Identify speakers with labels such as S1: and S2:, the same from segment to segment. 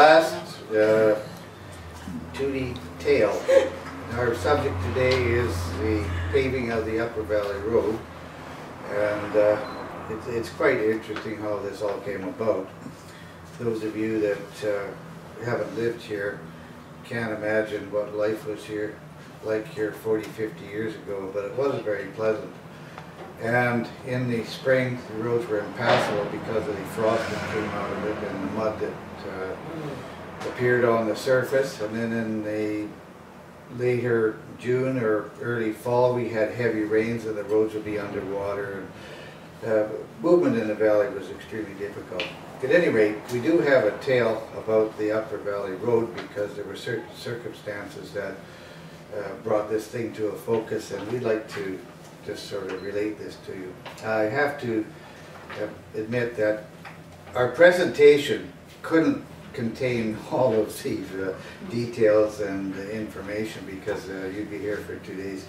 S1: Last 2D tale. Our subject today is the paving of the Upper Valley Road, and it's quite interesting how this all came about. Those of you that haven't lived here can't imagine what life was here like here 40, 50 years ago, but it wasn't very pleasant. And in the spring, the roads were impassable because of the frost that came out of it and the mud that appeared on the surface. And then in the later June or early fall, we had heavy rains and the roads would be underwater. And movement in the valley was extremely difficult. At any rate, we do have a tale about the Upper Valley Road because there were certain circumstances that brought this thing to a focus, and we'd like to just sort of relate this to you. I have to admit that our presentation couldn't contain all of these details and information because you'd be here for 2 days.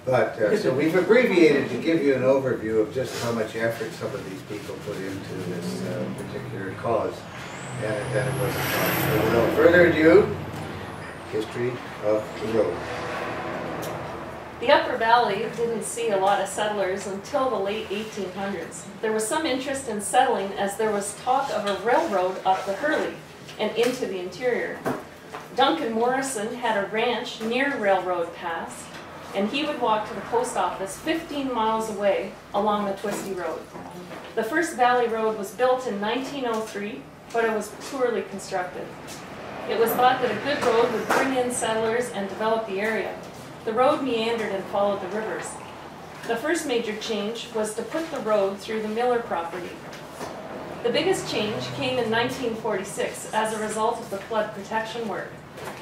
S1: But so we've abbreviated to give you an overview of just how much effort some of these people put into this particular cause. And it was a cause. So without further ado, history of the road.
S2: The Upper Valley didn't see a lot of settlers until the late 1800s. There was some interest in settling as there was talk of a railroad up the Hurley and into the interior. Duncan Morrison had a ranch near Railroad Pass, and he would walk to the post office 15 miles away along the twisty road. The first valley road was built in 1903, but it was poorly constructed. It was thought that a good road would bring in settlers and develop the area. The road meandered and followed the rivers. The first major change was to put the road through the Miller property. The biggest change came in 1946 as a result of the flood protection work.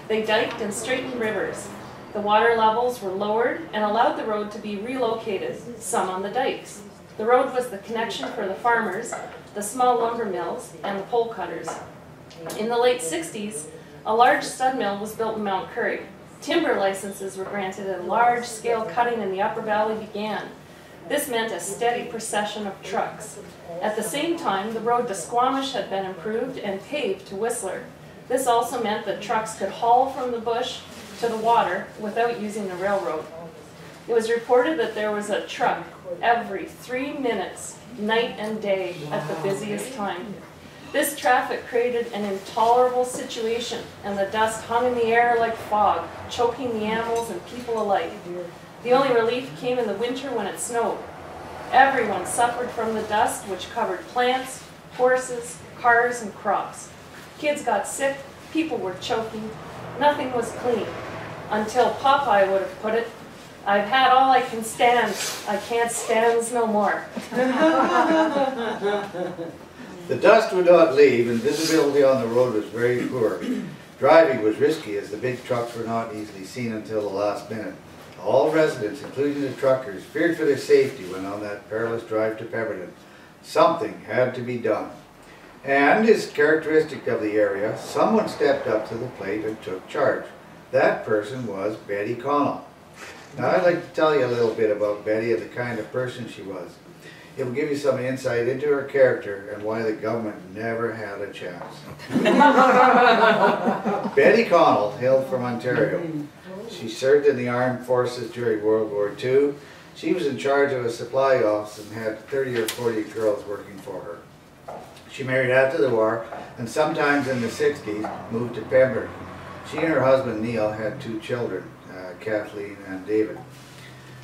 S2: They diked and straightened rivers. The water levels were lowered and allowed the road to be relocated, some on the dikes. The road was the connection for the farmers, the small lumber mills, and the pole cutters. In the late 60s, a large stud mill was built in Mount Currie. Timber licenses were granted and large-scale cutting in the Upper Valley began. This meant a steady procession of trucks. At the same time, the road to Squamish had been improved and paved to Whistler. This also meant that trucks could haul from the bush to the water without using the railroad. It was reported that there was a truck every 3 minutes, night and day, at the busiest time. This traffic created an intolerable situation, and the dust hung in the air like fog, choking the animals and people alike. The only relief came in the winter when it snowed. Everyone suffered from the dust, which covered plants, horses, cars, and crops. Kids got sick, people were choking, nothing was clean. Until Popeye would have put it, "I've had all I can stand, I can't stands no more."
S1: The dust would not leave, and visibility on the road was very poor. Driving was risky as the big trucks were not easily seen until the last minute. All residents, including the truckers, feared for their safety when on that perilous drive to Pemberton. Something had to be done. And, as characteristic of the area, someone stepped up to the plate and took charge. That person was Betty Connell. Now, I'd like to tell you a little bit about Betty and the kind of person she was. It will give you some insight into her character and why the government never had a chance. Betty Connell hailed from Ontario. She served in the armed forces during World War II. She was in charge of a supply office and had 30 or 40 girls working for her. She married after the war and sometimes in the 60s moved to Pemberton. She and her husband Neil had 2 children, Kathleen and David.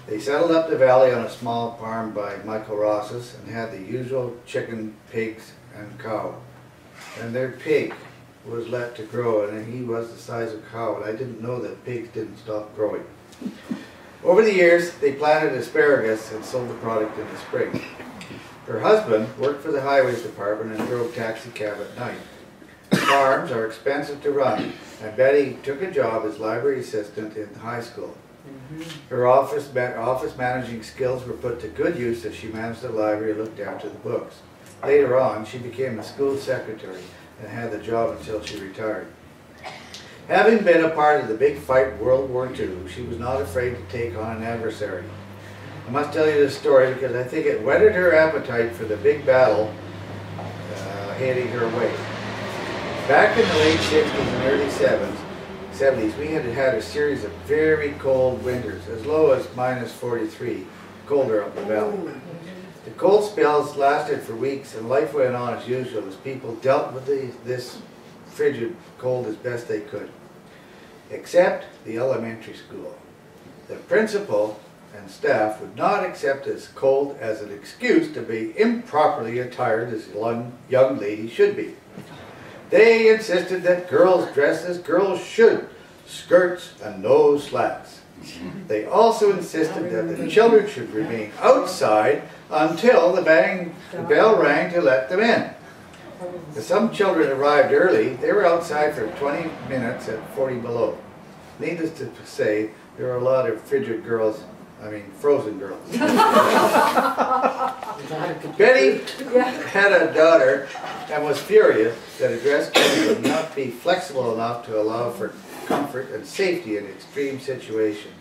S1: They settled up the valley on a small farm by Michael Ross's and had the usual chicken, pigs, and cow. And their pig was let to grow, and he was the size of a cow, and I didn't know that pigs didn't stop growing. Over the years, they planted asparagus and sold the product in the spring. Her husband worked for the Highways Department and drove taxi cab at night. Farms are expensive to run, and Betty took a job as library assistant in high school. Her office managing skills were put to good use as she managed the library and looked after the books. Later on, she became a school secretary and had the job until she retired. Having been a part of the big fight in World War II, she was not afraid to take on an adversary. I must tell you this story because I think it whetted her appetite for the big battle heading her way. Back in the late 60s and early 70s, we had had a series of very cold winters, as low as -43, colder up the valley. The cold spells lasted for weeks, and life went on as usual as people dealt with this frigid cold as best they could. Except the elementary school. The principal and staff would not accept as cold as an excuse to be improperly attired as young ladies should be. They insisted that girls dress as girls should, skirts and no slacks. They also insisted that the children should remain outside until the bell rang to let them in. As some children arrived early, they were outside for 20 minutes at 40 below. Needless to say, there were a lot of frigid girls, frozen girls. Betty had a daughter and was furious that a dress code would not be flexible enough to allow for comfort and safety in extreme situations.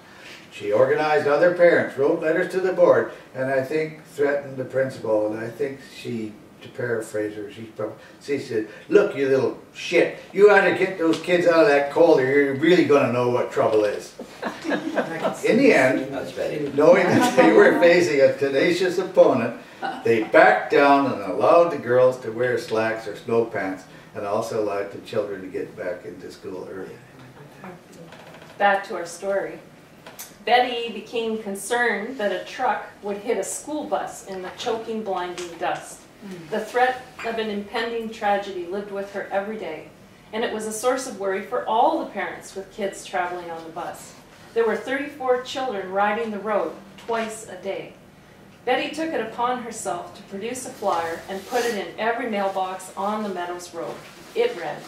S1: She organized other parents, wrote letters to the board, and I think threatened the principal, and I think to paraphrase her, she said, "Look, you little shit, you ought to get those kids out of that cold or you're really going to know what trouble is." In the end, knowing that they were facing a tenacious opponent, they backed down and allowed the girls to wear slacks or snow pants, and also allowed the children to get back into school early.
S2: Back to our story. Betty became concerned that a truck would hit a school bus in the choking, blinding dust. The threat of an impending tragedy lived with her every day, and it was a source of worry for all the parents with kids traveling on the bus. There were 34 children riding the road twice a day. Betty took it upon herself to produce a flyer and put it in every mailbox on the Meadows Road. It read,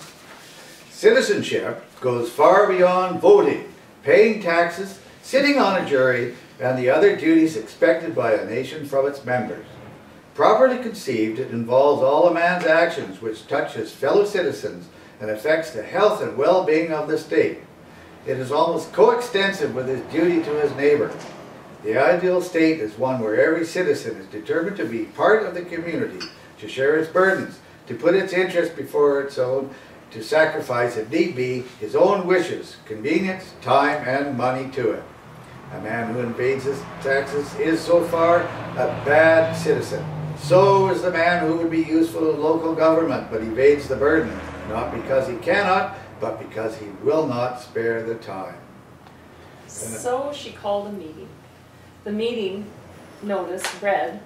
S2: "Citizenship goes far beyond voting, paying taxes, sitting on a jury, and the other duties expected by a nation from its members. Properly conceived, it involves all a man's actions which touch his fellow citizens and affects the health and well-being of the state. It is almost coextensive with his duty to his neighbor. The ideal state is one where every citizen is determined to be part of the community, to share its burdens, to put its interest before its own, to sacrifice, if need be, his own wishes, convenience, time, and money to it. A man who invades his taxes is so far a bad citizen. So is the man who would be useful to local government but evades the burden, not because he cannot, but because he will not spare the time." So she called a meeting. The meeting notice read,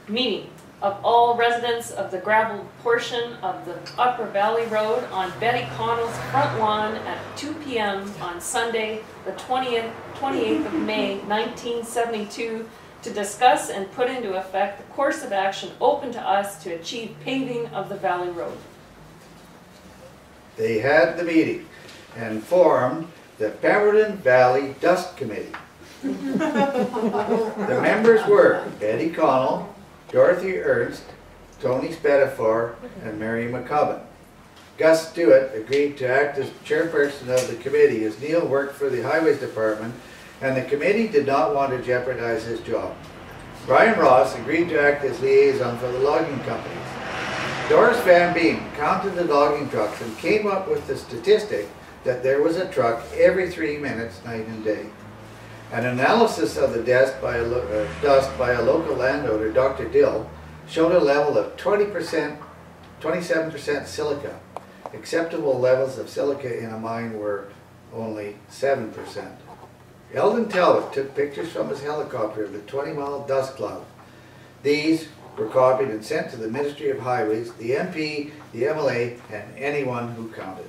S2: "Meeting of all residents of the gravel portion of the Upper Valley Road on Betty Connell's front lawn at 2 p.m. on Sunday, the 28th of May, 1972, to discuss and put into effect the course of action open to us to achieve paving of the Valley Road." They had the meeting and formed the Pemberton Valley Dust Committee. The members were Betty Connell, Dorothy Ernst, Tony Spetafor, and Mary McCubbin. Gus Stewart agreed to act as chairperson of the committee as Neil worked for the Highways Department and the committee did not want to jeopardize his job. Brian Ross agreed to act as liaison for the logging companies. Doris Van Beem counted the logging trucks and came up with the statistic that there was a truck every 3 minutes, night and day. An analysis of the dust by a local landowner, Dr. Dill, showed a level of 27% silica. Acceptable levels of silica in a mine were only 7%. Eldon Talbot took pictures from his helicopter of the 20-mile dust cloud. These were copied and sent to the Ministry of Highways, the MP, the MLA, and anyone who counted.